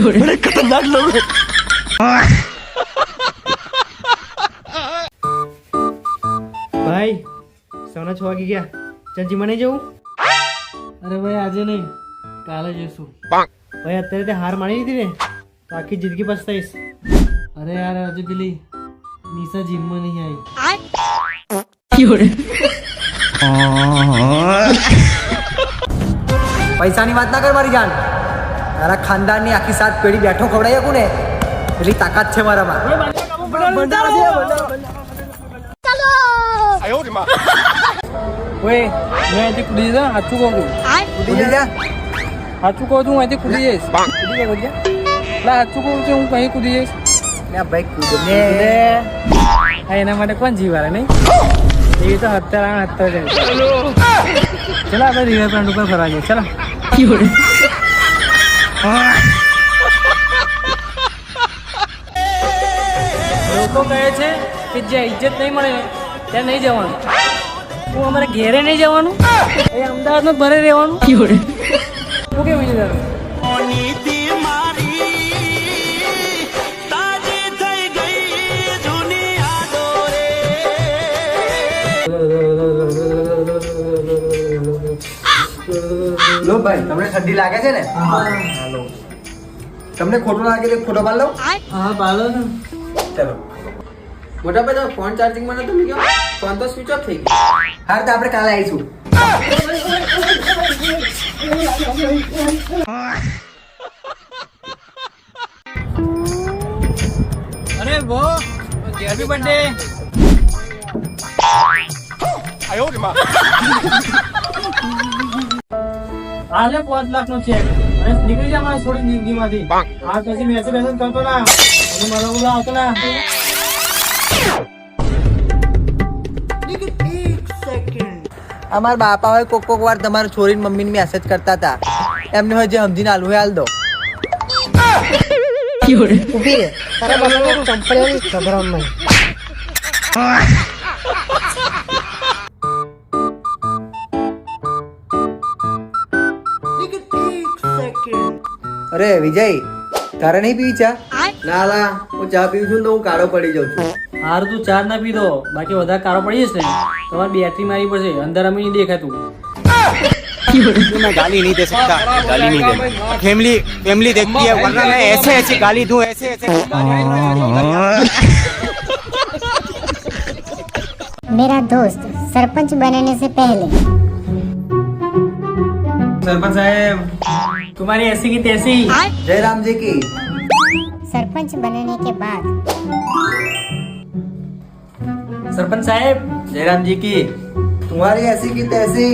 बड़े खतरनाक लोग हैं। ભાઈ સવાના 6 વાગી ગયા. ચાલ જીમા નહીં જવું? અરે ભાઈ આજે નહીં, કાલે જઈશું. ભાઈ અત્યારે તે હાર મારી લીધી ને તો આખી જિંદગી પછતાઈશ. અરે યાર હજુ પેલી નિશા જીમમાં નહીં આવી. પૈસાની વાત ના કર મારી જાન. તારા ખાનદાનની આખી 7 પેઢી બેઠો ખવડાવી શકું ને એટલી તાકાત છે મારામાં. ઓય મેં અહીંથી કૂદી જા. સાચું કહું છું, કૂદી જા. સાચું કહું છું, અહીંથી કૂદી જઈશ. કૂદી જા, કૂદી જા. એટલે સાચું કહું છું, હું કहीं કૂદી જઈશ. લે ભાઈ કૂદ ને. એના માટે કોણ જીવાડે નહીં? એ તો હત્યા છે. ચલો આપણે રિવરફ્રન્ટ ઉપર ફરવા જઈએ. ચલો. લોકો કહે છે કે જ્યાં ઇજ્જત નહીં મળે ને ત્યાં નહીં જવાનું. હું અમારે ઘેરે નહીં જવાનું, એ અમદાવાદમાં ભરે રહેવાનું. શું કેવું છે તારું? લો ભાઈ તમને ઠંડી લાગે છે ને? હાલો. તમને ખોટું લાગે તો ફોટો પાડ લો. હા પાલો ને. ચલો. મોટા ભાઈ તમે ફોન ચાર્જિંગમાં નતો મૂક્યો? ફોન તો સ્વિચ ઓફ થઈ ગયો. હાર તો આપણે કાલે આવીશું. અરે વો હેપી બર્થડે. આલે 5 લાખનો ચેક અને નીકળી જા મારા છોડી જિંદગીમાંથી. આ પછી મેસેજ કરતો ના અને મારા બોલા આવતો ના. અમારા બાપા હોય કોક વાર તમારા છોરીની મમ્મીને મેસેજ કરતા હતા. એમને હોય જે સમજીને હાલ હોય હાલ દો. ઊભી રે. તારા બાપાને કંપની ખબર નહીં. અરે વિજય તારે નહીં પીવી ચા? ના ના હું ચા પીવું છું તો હું કાળો પડી જાઉં છું. હારું તું ચાર ના પીધો, બાકી વધારે કાળો પડી જશે ને તમારી બેટરી મારી પડશે, અંદર અમે નહીં દેખાતું. मैं गाली नहीं दे सकता, गाली नहीं दे. फैमिली देखती है, वरना मैं ऐसे ऐसे गाली दूं, ऐसे ऐसे. मेरा दोस्त सरपंच बनने से पहले सरपंच साहब तुम्हारी ऐसी की तैसी. जयराम जी की. सरपंच बनने के बाद सरपंच साहब जयराम जी की. तुम्हारी ऐसी की तैसी.